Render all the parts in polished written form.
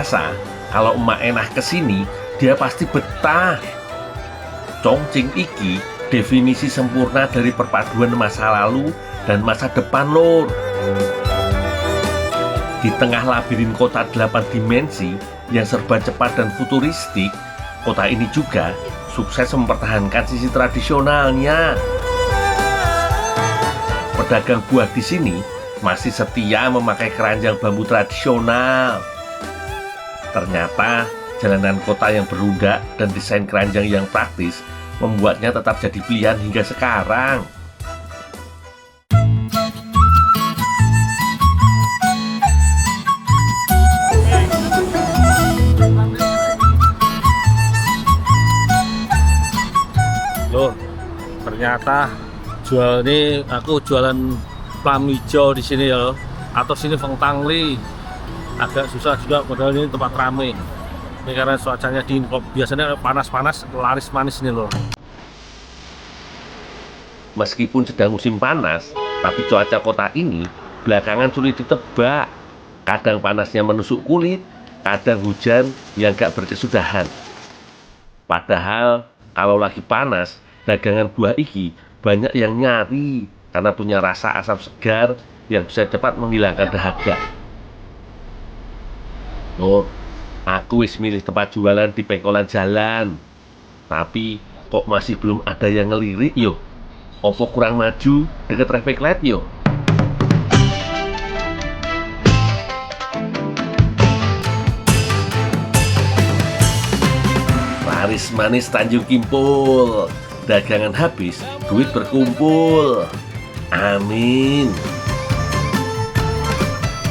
rasa kalau emak Enah kesini, dia pasti betah. Chongqing iki definisi sempurna dari perpaduan masa lalu dan masa depan, lur. Di tengah labirin kota 8 dimensi yang serba cepat dan futuristik, kota ini juga sukses mempertahankan sisi tradisionalnya. Pedagang buah di sini masih setia memakai keranjang bambu tradisional. Ternyata jalanan kota yang berundak dan desain keranjang yang praktis membuatnya tetap jadi pilihan hingga sekarang. Loh, ternyata aku jualan plam hijau di sini ya. Atau sini Feng Tangli. Agak susah juga padahal ini tempat ramai. Ini karena cuacanya dingin, biasanya panas-panas, laris manis nih loh. Meskipun sedang musim panas, tapi cuaca kota ini belakangan sulit ditebak. Kadang panasnya menusuk kulit, kadang hujan yang gak berkesudahan. Padahal kalau lagi panas, dagangan buah iki banyak yang nyari karena punya rasa asam segar yang bisa cepat menghilangkan dahaga. Oh, aku wis milih tempat jualan di pengkolan jalan. Tapi kok masih belum ada yang ngelirik yo? Opo kurang maju deket traffic light yo? Laris manis Tanjung Kimpul. Dagangan habis, duit berkumpul. Amin.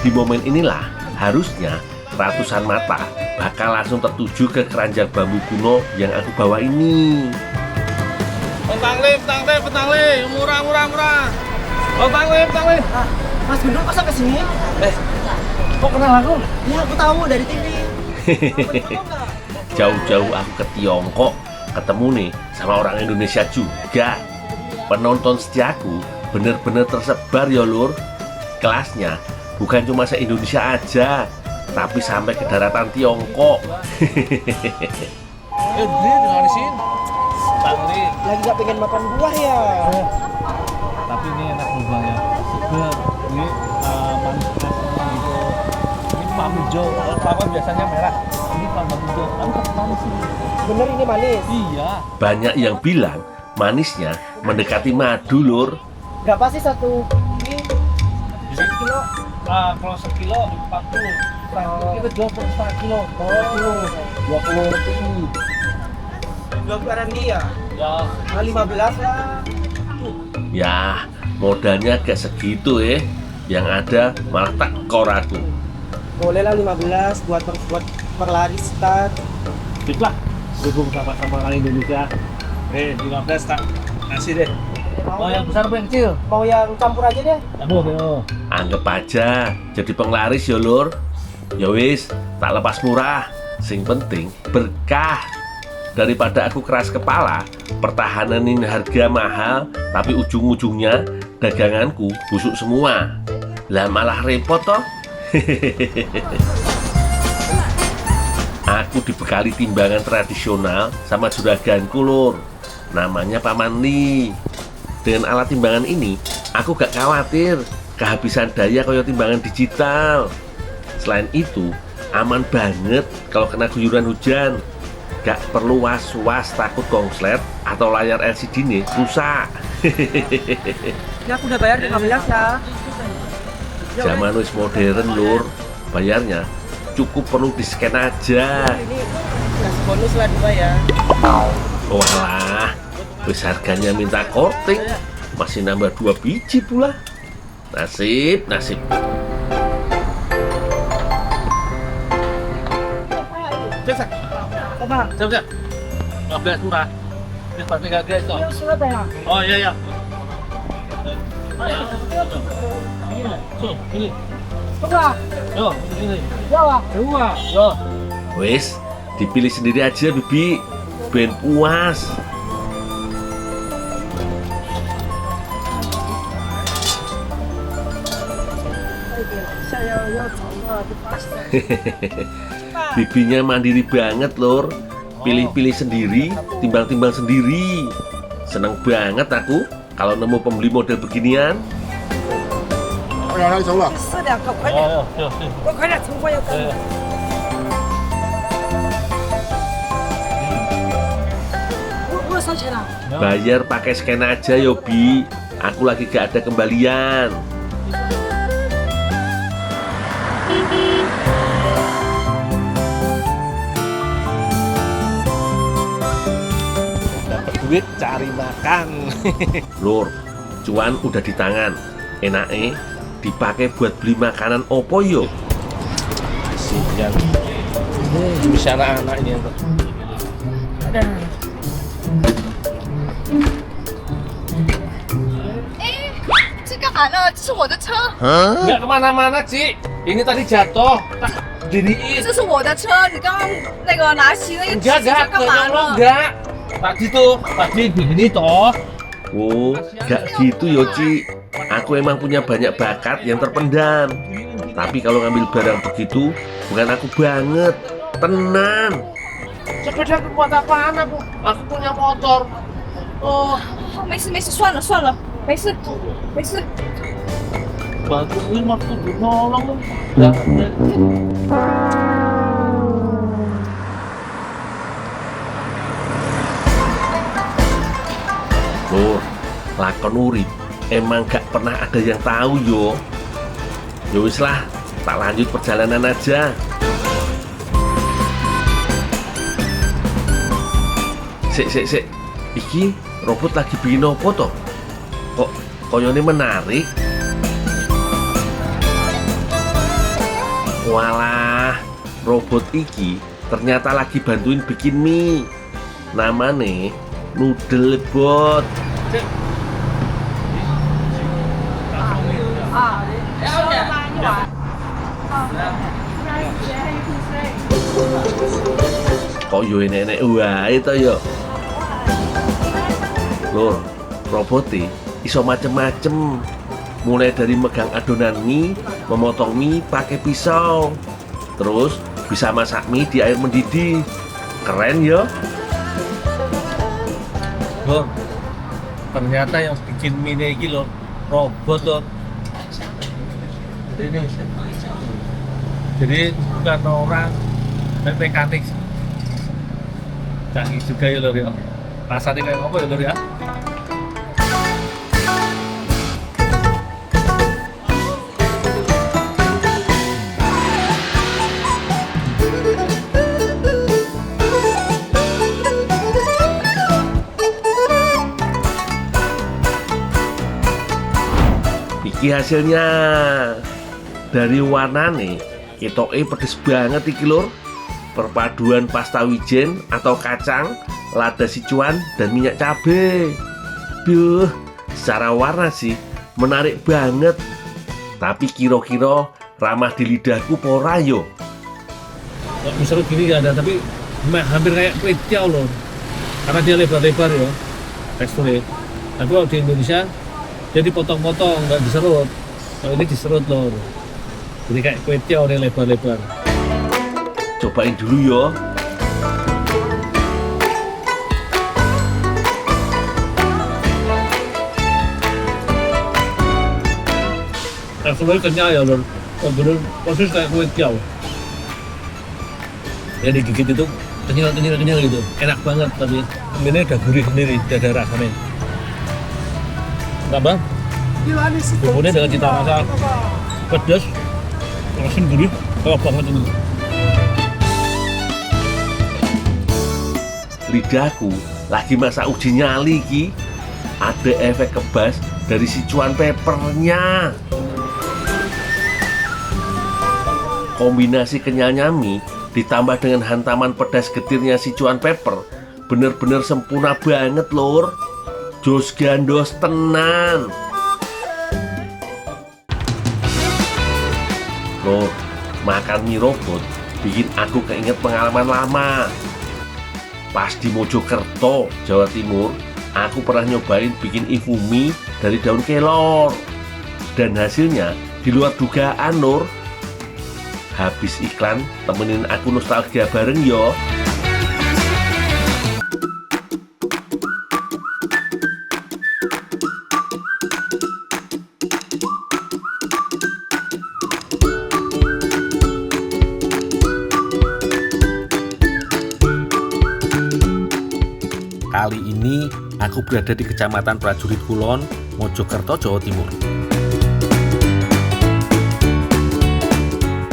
Di momen inilah harusnya ratusan mata bakal langsung tertuju ke keranjang bambu kuno yang aku bawa ini. Petangli, murah. Petangli. Mas Gundul masa kesini? Kok kenal aku? Ya aku tahu dari TV. Jauh-jauh aku ke Tiongkok, ketemu nih sama orang Indonesia juga. Penonton setiaku bener-bener tersebar ya lur. Kelasnya bukan cuma se-Indonesia aja, tapi sampai ke daratan Tiongkok. Dia tinggal di sini. Tangli. Lagi gak pengen makan buah ya? Tapi ini enak buahnya, segar. Ini manis gitu. Ini plam hijau. Kalau kelapa biasanya merah. Ini plam hijau. Tapi tetap manis sih. Bener ini manis? Iya. Banyak yang bilang manisnya mendekati madu lur. Berapa sih satu ini? Jadi Kilo? kalau sekilo 40. Kita jual per setengah kilo. Oh, 20 rupiah. 20 RMB ya? Ya. Nah, 15 lah. Ya, modalnya gak segitu Yang ada malah tekor aku. Boleh lah 15 buat perlaris start. Sip lah. Dukung sama-sama orang Indonesia. 15 tak. Kasih deh. Mau yang besar apa yang kecil? Mau yang campur aja deh. Aduh. Anggap aja jadi penglaris ya lur. Ya wis, tak lepas murah. Sing penting berkah. Daripada aku keras kepala, pertahanan harga mahal, tapi ujung-ujungnya daganganku busuk semua. Lah malah repot toh. Aku dibekali timbangan tradisional sama juraganku lur. Namanya Paman Li. Dengan alat timbangan ini, aku gak khawatir kehabisan daya kayak timbangan digital. Selain itu, aman banget kalau kena guyuran hujan. Gak perlu was-was takut konslet atau layar LCD nih rusak. Ya aku udah bayar 15 ya. Zaman wis modern lur. Bayarnya cukup perlu di-scan aja. Ini kasih bonus lah 2 ya. Walah, wis harganya minta korting. Masih nambah 2 biji pula. Nasib. Cek. Apa? Siap. 15 murah. Ini pasti gak guys toh. Ini surat ya? Oh iya. So, ini. Coba. Yo, ini. Jawa. Yo. Wis, dipilih sendiri aja Bibi. Ben puas. Saya ya sama di pasar. Bibinya mandiri banget lur. Pilih-pilih sendiri, timbang-timbang sendiri. Seneng banget aku kalau nemu pembeli model beginian. 让他走了。四两个，快点，哦，对对。我快点，从我要干了。我收钱了。 Bayar pakai scan aja yo Bi. Aku lagi gak ada kembalian. Dapat duit cari makan. Lur, cuan udah di tangan. Enake dipakai buat beli makanan opo yo? Kasihan. Bisa anak ini. 这干嘛呢？这是我的车， Nggak kemana-mana Ci. Ini tadi jatuh. Tak diriin. 这是我的车，你刚刚那个拿起那个机 Enggak, 车 enggak, 干嘛 tolong 呢？ enggak. Tadi begini toh. Oh, gak gitu yo Ci. Aku emang punya banyak bakat yang terpendam. Tapi kalau ngambil barang begitu, bukan aku banget. Tenan. Sepeda buat apaan aku? Aku punya motor. Oh, 哦，没事没事，算了算了，没事没事。 bantuin waktu nolong. Enggak. Lur, lakon urip emang gak pernah ada yang tahu yo. Yo wis lah, tak lanjut perjalanan aja. Sik. Iki robot lagi bikin apa toh? Kok koyone menarik? Walah, robot iki ternyata lagi bantuin bikin mie. Namane Noodle Bot. Kok yo enek-enek wae to yo. Lur, robotnya iso macem-macem. Mulai dari megang adonan mie, memotong mie pakai pisau. Terus bisa masak mie di air mendidih. Keren yo. Loh, ternyata yang bikin mie ini loh, robot loh. Ini. Jadi bukan orang dan mekanik. Canggih juga ya lor ya. Rasanya kayak apa ya lor ya? Iki hasilnya. Dari warnane ketoke pedes banget iki lur. Perpaduan pasta wijen atau kacang, lada sichuan dan minyak cabe. Duh, secara warna sih menarik banget. Tapi kira-kira ramah di lidahku pora yo. Misalnya gini nggak ada, tapi hampir kayak kue tiaw loh. Karena dia lebar-lebar ya teksturnya. Tapi kalau di Indonesia dia dipotong-potong, nggak diserut. Kalau ini diserut loh. Jadi kayak kue tiaw yang lebar-lebar. Cobain dulu yo. Teksturnya kenyal ya loh. Bener persis kayak kue tiaw. Ya digigit itu kenyal gitu. Enak banget tapi ini udah gurih sendiri, udah ada rasanya. Tambah bumbunya dengan cita rasa pedas, asin gurih, enak banget ini. Lidahku lagi masa uji nyali ki. Ada efek kebas dari Sichuan peppernya. Kombinasi kenyalnya mie ditambah dengan hantaman pedas getirnya Sichuan pepper bener-bener sempurna banget lur. Jos gandos tenan. Lur, makan mie robot bikin aku keinget pengalaman lama. Pas di Mojokerto, Jawa Timur, aku pernah nyobain bikin ifumi dari daun kelor. Dan hasilnya di luar dugaan lur. Habis iklan, temenin aku nostalgia bareng yo. Kali ini aku berada di Kecamatan Prajurit Kulon, Mojokerto, Jawa Timur.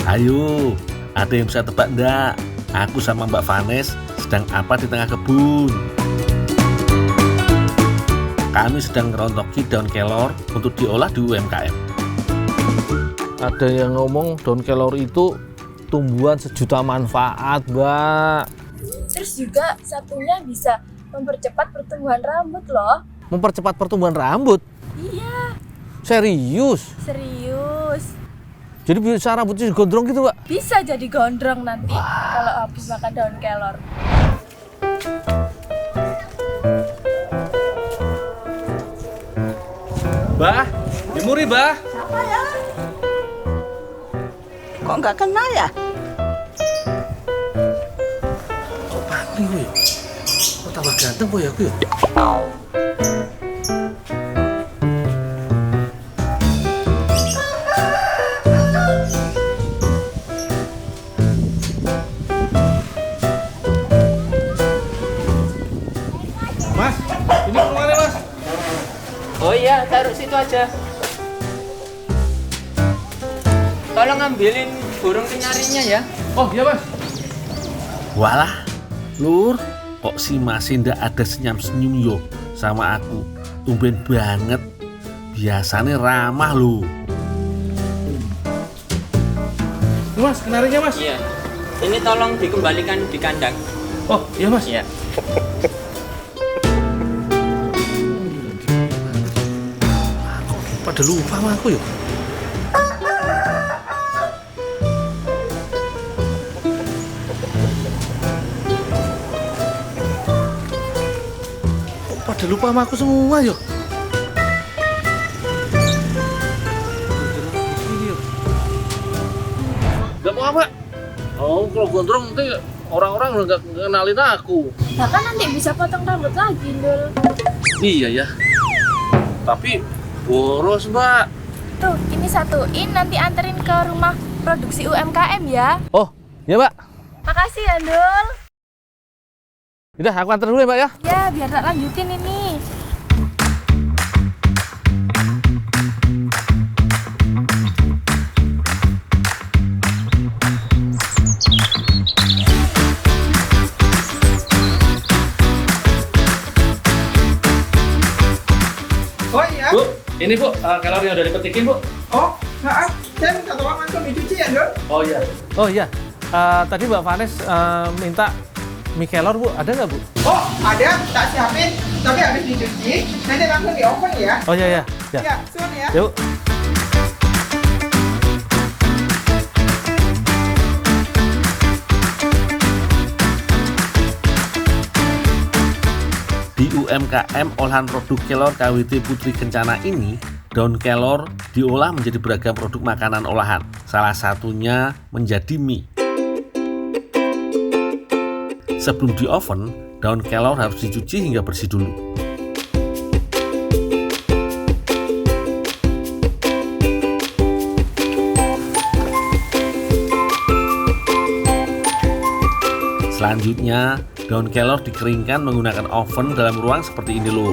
Ayo, ada yang bisa tebak enggak? Aku sama Mbak Vanes sedang apa di tengah kebun? Kami sedang ngerontoki daun kelor untuk diolah di UMKM. Ada yang ngomong daun kelor itu tumbuhan sejuta manfaat, Mbak. Terus juga satunya bisa mempercepat pertumbuhan rambut loh. Mempercepat pertumbuhan rambut? Iya, Serius? serius. Jadi bisa rambutnya gondrong gitu, Mbak? Bisa jadi gondrong nanti kalau habis makan daun kelor. Mbah, Dimuri, Mbah. Kok nggak kenal ya? Kok pangli gue? Kok tambah ganteng kok ya aku ya? Mas, ini kemana Mas? Oh iya, taruh situ aja. Tolong ambilin burung kenarinya ya. Oh iya Mas. Walah, Lur, kok si Mas ndak ada senyum-senyum yo sama aku. Tumben banget. Biasanya ramah lo. Mas, kenarinya Mas. Iya. Ini tolong dikembalikan di kandang. Oh iya Mas. Iya. Pada lupa sama aku ya. Kok pada lupa sama aku semua ya. Gak mau apa? Oh, kalau gondrong nanti orang-orang udah gak kenalin aku. Bahkan nanti bisa potong rambut lagi, Dul. Iya ya. Tapi boros, Mbak. Tuh, ini satuin nanti anterin ke rumah produksi UMKM ya. Oh, iya, Mbak. Makasih ya, Dul. Udah, aku antar dulu ya, Mbak ya. Ya, biar tak lanjutin ini. Oh iya. Bu, ini Bu, kalori yang udah dipetikin, Bu. Oh, maaf. Saya minta tolong langsung dicuci ya, Dul. Oh iya. Oh iya. Tadi Mbak Vanes minta mie kelor, Bu. Ada nggak, Bu? Oh, ada. Tak siapin. Tapi habis dicuci, nanti langsung di oven ya. Oh iya, iya. Ya. Ya, sun ya. Yuk. Di UMKM olahan produk kelor KWT Putri Kencana ini, daun kelor diolah menjadi beragam produk makanan olahan. Salah satunya menjadi mie. Sebelum di oven, daun kelor harus dicuci hingga bersih dulu. Selanjutnya, daun kelor dikeringkan menggunakan oven dalam ruang seperti ini loh.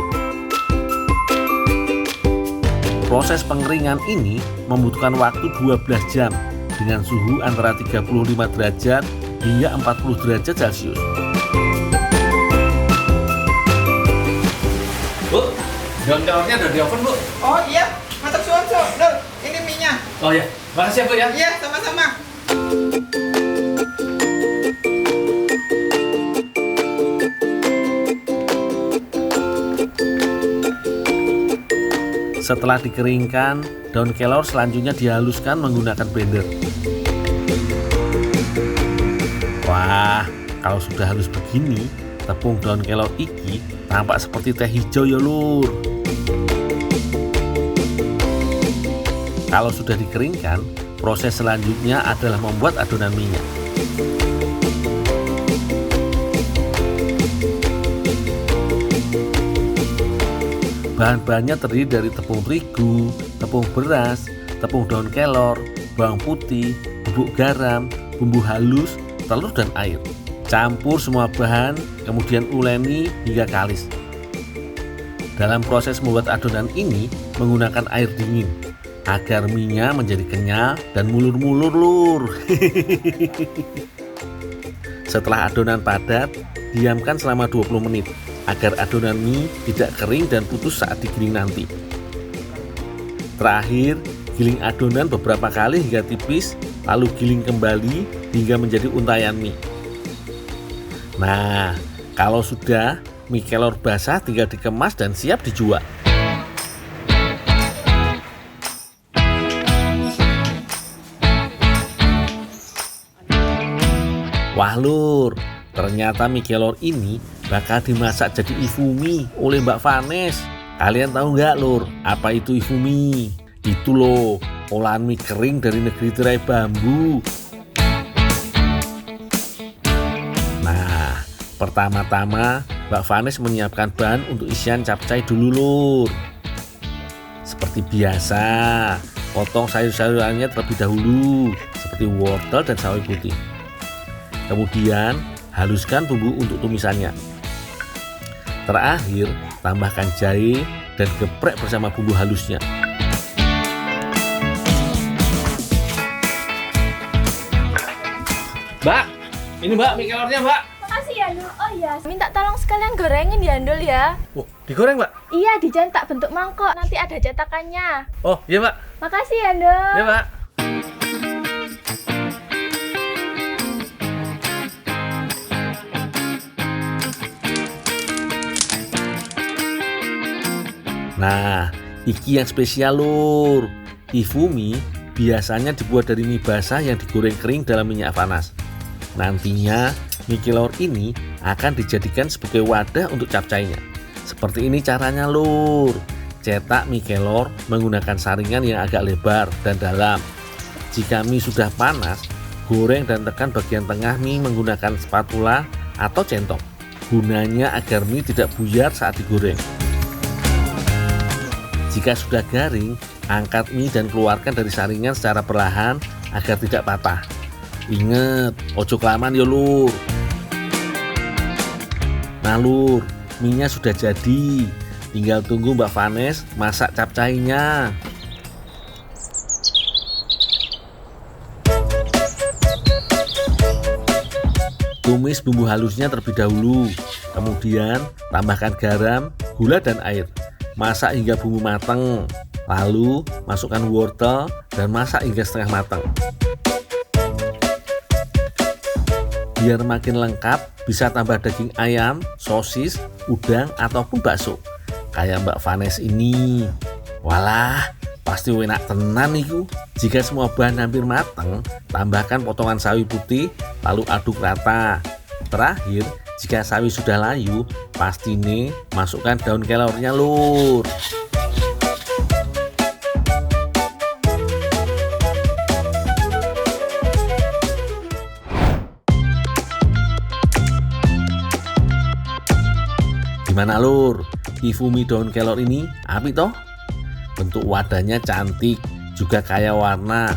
Proses pengeringan ini membutuhkan waktu 12 jam dengan suhu antara 35 derajat hingga 40 derajat Celcius. Bu, daun kelornya udah di oven, Bu. Oh iya. Mantap suan, Dul. Ini minyak. Oh iya. Makasih ya, Bu ya. Iya, sama-sama. Setelah dikeringkan, daun kelor selanjutnya dihaluskan menggunakan blender. Wah, kalau sudah halus begini, tepung daun kelor iki tampak seperti teh hijau ya lur. Kalau sudah dikeringkan, Proses selanjutnya adalah membuat adonan mie-nya. Bahan-bahannya terdiri dari tepung terigu, tepung beras, tepung daun kelor, bawang putih, bubuk garam, bumbu halus, telur dan air. Campur semua bahan, kemudian uleni hingga kalis. Dalam proses membuat adonan ini menggunakan air dingin agar mie-nya menjadi kenyal dan mulur-mulur lur. Setelah adonan padat, diamkan selama 20 menit agar adonan mie tidak kering dan putus saat digiling nanti. Terakhir, giling adonan beberapa kali hingga tipis, lalu giling kembali hingga menjadi untayan mie. Nah, kalau sudah, mie kelor basah tinggal dikemas dan siap dijual. Wah lur, ternyata mie kelor ini bakal dimasak jadi ifumi oleh Mbak Vanes. Kalian tahu nggak lur, apa itu ifumi? Itu loh, olahan mie kering dari negeri tirai bambu. Nah, pertama-tama Mbak Vanes menyiapkan bahan untuk isian capcay dulu lur. Seperti biasa, potong sayur-sayurannya terlebih dahulu, seperti wortel dan sawi putih. Kemudian, haluskan bumbu untuk tumisannya. Terakhir, tambahkan jahe dan geprek bersama bumbu halusnya. Mbak, ini Mbak, mie kelornya Mbak. Makasih ya, Ndul. Oh iya, minta tolong sekalian gorengin ya, Ndul ya. Oh, digoreng Mbak? Iya, dicetak bentuk mangkok. Nanti ada cetakannya. Oh, iya Mbak. Makasih ya, Ndul. Iya Mbak. Nah, iki yang spesial lur. Ifumi biasanya dibuat dari mie basah yang digoreng kering dalam minyak panas. Nantinya mie kelor ini akan dijadikan sebagai wadah untuk capcaynya. Seperti ini caranya lur. Cetak mie kelor menggunakan saringan yang agak lebar dan dalam. Jika mie sudah panas, goreng dan tekan bagian tengah mie menggunakan spatula atau centong. Gunanya agar mie tidak buyar saat digoreng. Jika sudah garing, angkat mie dan keluarkan dari saringan secara perlahan agar tidak patah. Ingat, ojo kelamaan ya lur. Nah lur, mie-nya sudah jadi. Tinggal tunggu Mbak Vanes masak capcaynya. Tumis bumbu halusnya terlebih dahulu. Kemudian tambahkan garam, gula dan air. Masak hingga bumbu matang. Lalu masukkan wortel dan masak hingga setengah matang. Biar makin lengkap, bisa tambah daging ayam, sosis, udang ataupun bakso. Kayak Mbak Vanes ini. Walah, pasti enak tenan niku. Jika semua bahan hampir matang, tambahkan potongan sawi putih, lalu aduk rata. Terakhir, jika sawi sudah layu, pasti nih masukkan daun kelornya lur. Gimana lur? Ifumi daun kelor ini apik toh? Bentuk wadahnya cantik, juga kaya warna.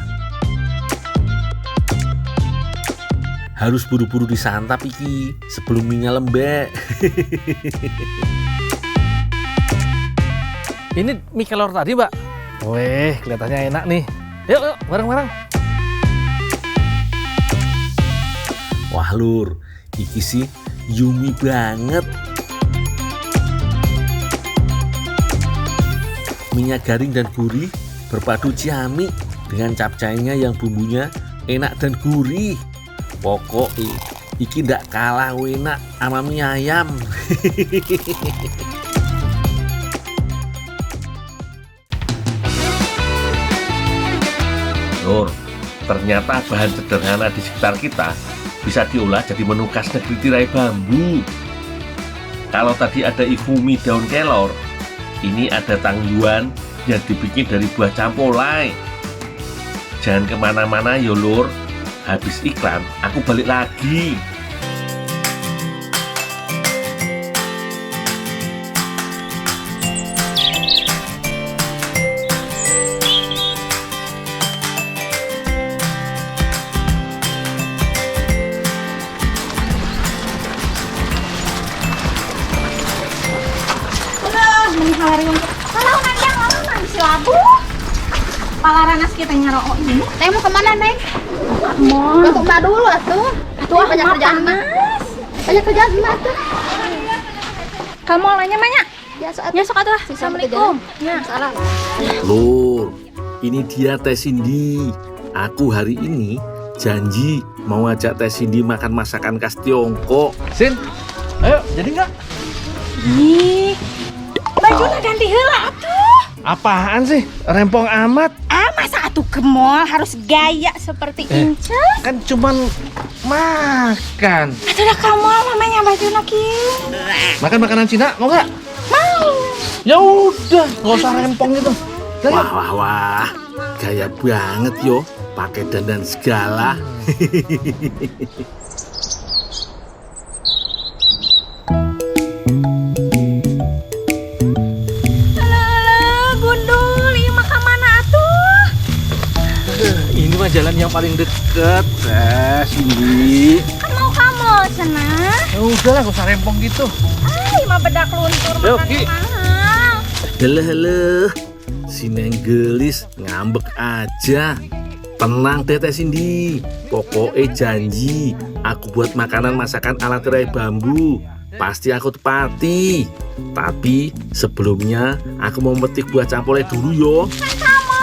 Harus buru-buru disantap iki sebelum minyak lembek. Ini mie kelor tadi, Mbak. Wih, kelihatannya enak nih. Yuk, yuk, bareng-bareng. Wah lur, iki sih yummy banget. Minyak garing dan gurih berpadu ciamik dengan capcaynya yang bumbunya enak dan gurih. Pokoknya iki ndak kalah enak sama mie ayam. Lur, ternyata bahan sederhana di sekitar kita bisa diolah jadi menu khas negeri tirai bambu. Kalau tadi ada ifumi daun kelor, ini ada tangyuan yang dibikin dari buah campolai. Jangan kemana-mana yo Lur. Habis iklan, aku balik lagi. Kalau nanti yang lalu nanti si labu. Palaranas kita nyarok ini. Teh mau kemana, Neng? Mau ke rumah dulu atuh. Tuh banyak kerjaan Mas. Banyak kerjaan Mas tuh. Kamu olahnya banyak? Ya sok atuh. Assalamualaikum. Ya, salam. Lur, ini dia Teh Cindy. Aku hari ini janji mau ngajak Teh Cindy makan masakan khas Tiongkok. Sin, ayo jadi nggak? Ih, bajunya ganti heula atuh. Apaan sih? Rempong amat. Masa atuh ke mall harus gaya seperti Ince? Kan cuman makan. Atuh dah ke mall namanya bajunya kieu. Makan makanan Cina, mau nggak? Mau. Ya udah, nggak usah rempong itu. Wah, gaya banget yo, pakai dandan segala. Gundul, ieu mah ka mana atuh? Ini mah jalan yang paling deket, Cindy. Kan mau ka mall cenah. Ya udahlah, nggak usah rempong gitu. Ai, mah bedak luntur Yo, makan Ki. mahal. Heleh, si Neng gelis ngambek aja. Tenang Teh Cindy, pokoknya janji aku buat makanan masakan ala tirai bambu. Pasti aku tepati. Tapi sebelumnya aku mau metik buah campolnya dulu yo. Kan kamu.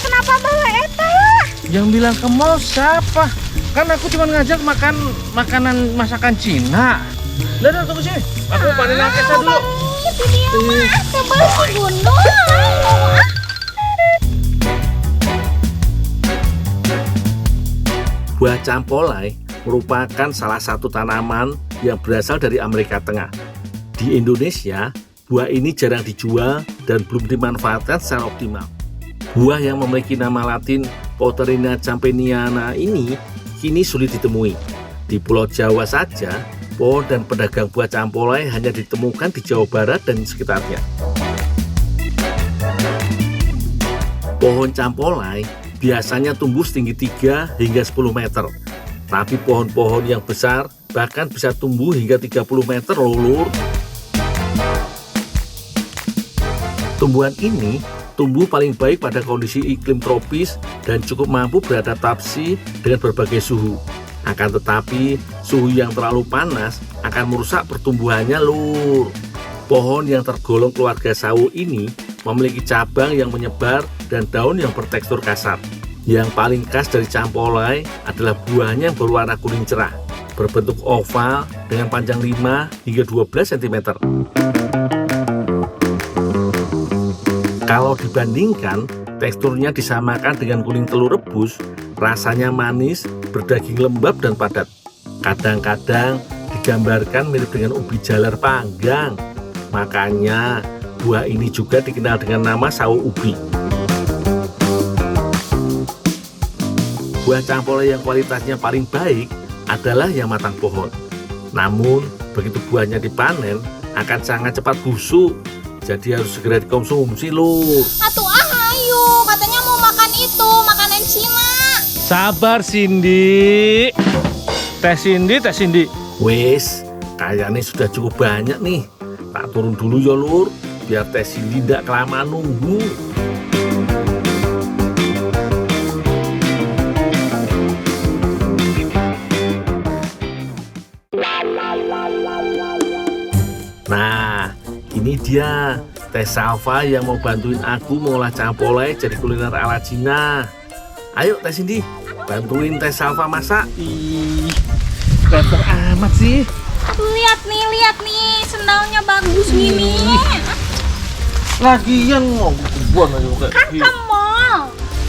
Kenapa bawa eta? Yang bilang ke mall siapa? Kan aku cuma ngajak makan makanan masakan Cina. Udah, tunggu sini. Aku panen angkesa dulu. Itu dia mah, sebel si Gundul. Buah campolai merupakan salah satu tanaman yang berasal dari Amerika Tengah. Di Indonesia, buah ini jarang dijual dan belum dimanfaatkan secara optimal. Buah yang memiliki nama latin Potterina campaniana ini kini sulit ditemui. Di Pulau Jawa saja, pohon dan pedagang buah campolai hanya ditemukan di Jawa Barat dan sekitarnya. Pohon campolai biasanya tumbuh setinggi 3 hingga 10 meter. Tapi pohon-pohon yang besar bahkan bisa tumbuh hingga 30 meter loh Lur. Tumbuhan ini tumbuh paling baik pada kondisi iklim tropis dan cukup mampu beradaptasi dengan berbagai suhu. Akan tetapi, suhu yang terlalu panas akan merusak pertumbuhannya Lur. Pohon yang tergolong keluarga sawo ini memiliki cabang yang menyebar dan daun yang bertekstur kasar. Yang paling khas dari campolai adalah buahnya yang berwarna kuning cerah, berbentuk oval dengan panjang 5 hingga 12 cm. Kalau dibandingkan, teksturnya disamakan dengan kuning telur rebus, rasanya manis, berdaging lembab dan padat. Kadang-kadang digambarkan mirip dengan ubi jalar panggang. Makanya buah ini juga dikenal dengan nama sawo ubi. Buah campolai yang kualitasnya paling baik adalah yang matang pohon. Namun, begitu buahnya dipanen, akan sangat cepat busuk. Jadi harus segera dikonsumsi, Lur. Atuh ayo, katanya mau makan itu, makanan Cina. Sabar, Cindy. Teh Cindy. Wes, kayaknya sudah cukup banyak nih. Tak turun dulu ya, Lur, biar Teh Cindy tidak kelamaan nunggu. Nah, ini dia Teh Salva yang mau bantuin aku mengolah campolai jadi kuliner ala Cina. Ayo Teh Cindy, bantuin Teh Salva masak. Ih, ganteng amat sih. Lihat nih, sendalnya bagus gini. Lagian mau kebun aja kayak Kan gitu. ke mall.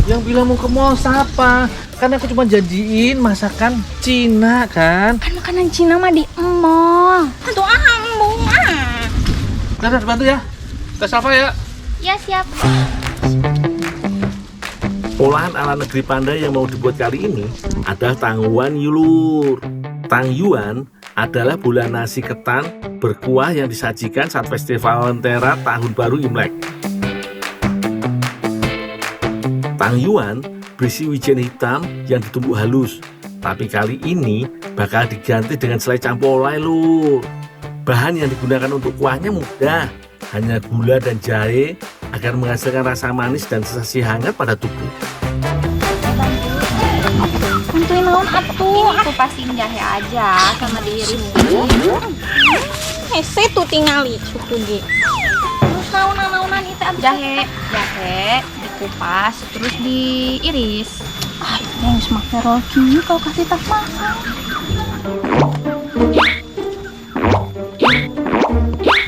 Yang bilang mau ke mall siapa? Kan aku cuma janjiin masakan Cina kan. Kan makanan Cina mah di mall. Atuh ambung Dadah, bantu ya. Teh Salva ya. Ya siap. Olahan ala negeri Pandai yang mau dibuat kali ini adalah tangguan yulur. Tangyuan adalah bola nasi ketan berkuah yang disajikan saat festival Lentera Tahun Baru Imlek. Tangyuan berisi wijen hitam yang ditumbuk halus, tapi kali ini bakal diganti dengan selai campolai lur. Bahan yang digunakan untuk kuahnya mudah, hanya gula dan jahe agar menghasilkan rasa manis dan sensasi hangat pada tubuh. Tentuin naon atuh, aku pastiin jahe aja sama diiris. Hese tuh tinggali suku ge. Terus naon-naonan itu jahe dikupas terus diiris. Ah, yang semakin rocky kau kasih tas masak.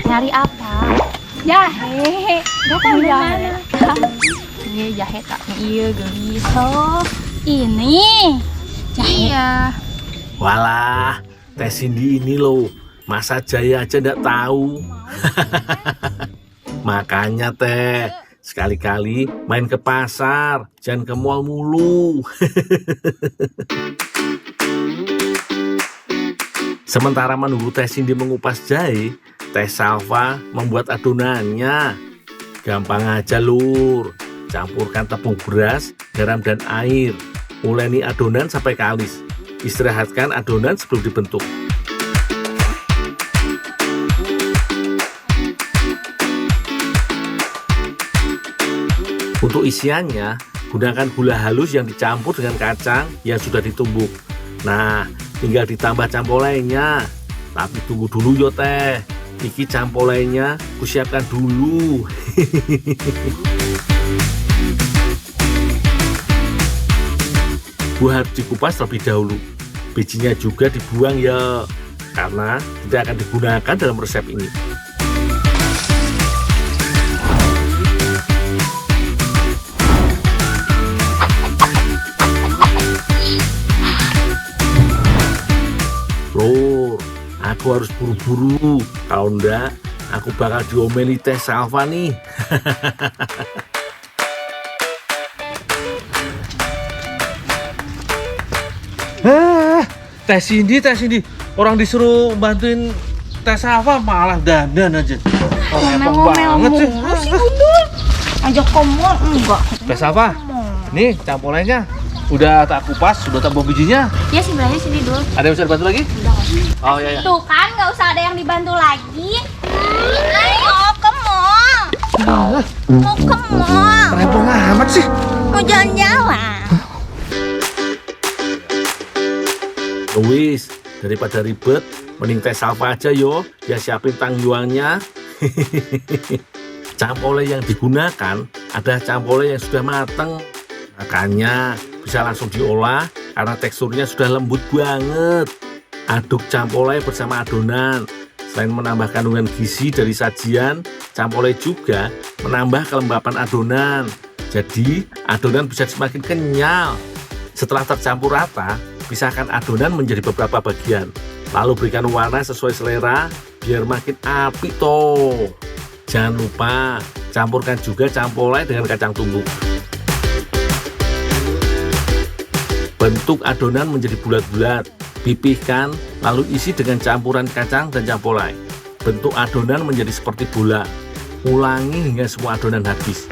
Nyari apa? Jahe. Gak tahu jahe. Iya jahe tak iya gelis. Oh, ini jahe. Iya. Walah, Teh Cindy ini loh, masa Jaya aja nggak tahu. Makanya Teh, sekali-kali main ke pasar, jangan ke mall mulu. Sementara menunggu Teh Cindy mengupas jahe, Teh Salva membuat adonannya. Gampang aja lur, campurkan tepung beras, garam dan air. Uleni adonan sampai kalis. Istirahatkan adonan sebelum dibentuk. Untuk isiannya, gunakan gula halus yang dicampur dengan kacang yang sudah ditumbuk. Nah, tinggal ditambah campolainya. Tapi tunggu dulu yo Teh. Iki campolainya kusiapkan dulu. Buah harus dikupas terlebih dahulu. Bijinya juga dibuang ya, karena tidak akan digunakan dalam resep ini. Lur, aku harus buru-buru. Kalau enggak, aku bakal diomeli Teh Salva nih. Teh Cindy. Orang disuruh bantuin Teh Salva malah dandan aja. Repot banget sih. Ajak komol enggak. Teh Salva, nih campolainya udah tak kupas, sudah tak buang bijinya. Ya sebenarnya sini dulu. Ada yang bisa dibantu lagi? Oh iya. Tuh kan nggak usah ada yang dibantu lagi. Ayo ke mall. Mau ke mall. Repot amat sih. Mau jalan-jalan. Wis, daripada ribet, mending Teh Salva aja yo. Ya siapin tangyuannya. Campolai yang digunakan adalah campolai yang sudah mateng. Makanya bisa langsung diolah karena teksturnya sudah lembut banget. Aduk campolai bersama adonan. Selain menambah kandungan gizi dari sajian, campolai juga menambah kelembapan adonan. Jadi adonan bisa semakin kenyal. Setelah tercampur rata, pisahkan adonan menjadi beberapa bagian. Lalu berikan warna sesuai selera biar makin apik toh. Jangan lupa campurkan juga campolai dengan kacang tumbuk. Bentuk adonan menjadi bulat-bulat, pipihkan, lalu isi dengan campuran kacang dan campolai. Bentuk adonan menjadi seperti bola. Ulangi hingga semua adonan habis.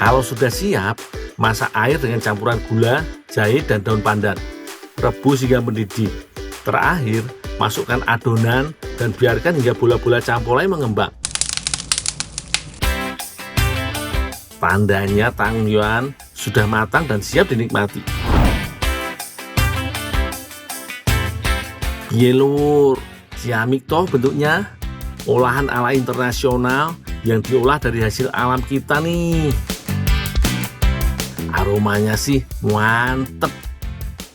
Kalau sudah siap, masak air dengan campuran gula, jahe, dan daun pandan. Rebus hingga mendidih. Terakhir, masukkan adonan dan biarkan hingga bola-bola campolai mengembang. Tandanya tangyuan sudah matang dan siap dinikmati. Yelur, ciamik toh bentuknya. Olahan ala internasional yang diolah dari hasil alam kita nih. Aromanya sih mantep.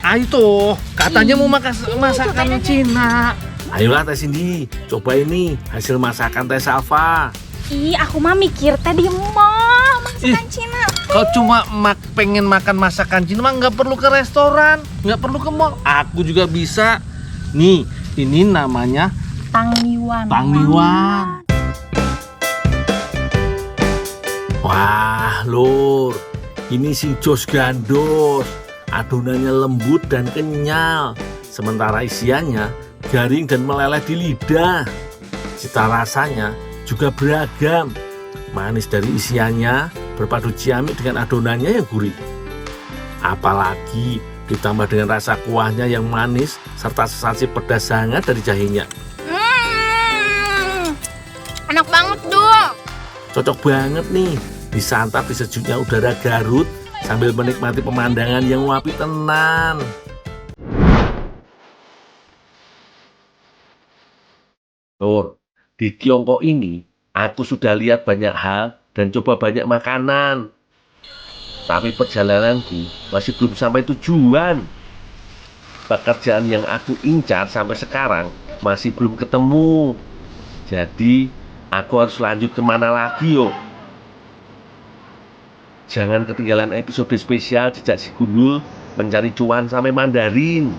Ayo tuh, katanya mau masakan Cina. Ayolah Teh Cindy, coba ini hasil masakan Teh Salva. Ih, aku mah mikir teh di mall. masakan Cina. Kau cuma pengen makan masakan Cina mah nggak perlu ke restoran, nggak perlu ke mall. Aku juga bisa. Nih, ini namanya Tangmiwan. Tangmiwan. Wah, Lur, ini si jos gandos. Adonannya lembut dan kenyal, sementara isiannya garing dan meleleh di lidah. Cita rasanya juga beragam. Manis dari isiannya berpadu ciamik dengan adonannya yang gurih. Apalagi ditambah dengan rasa kuahnya yang manis serta sensasi pedas hangat dari jahenya. Enak banget, Dul. Cocok banget nih disantap di sejuknya udara Garut sambil menikmati pemandangan yang wapi tenan. Lur, di Tiongkok ini aku sudah lihat banyak hal dan coba banyak makanan. Tapi perjalananku masih belum sampai tujuan. Pekerjaan yang aku incar sampai sekarang masih belum ketemu. Jadi aku harus lanjut kemana lagi yo? Jangan ketinggalan episode spesial Jejak Si Gundul mencari cuan sampai Mandarin.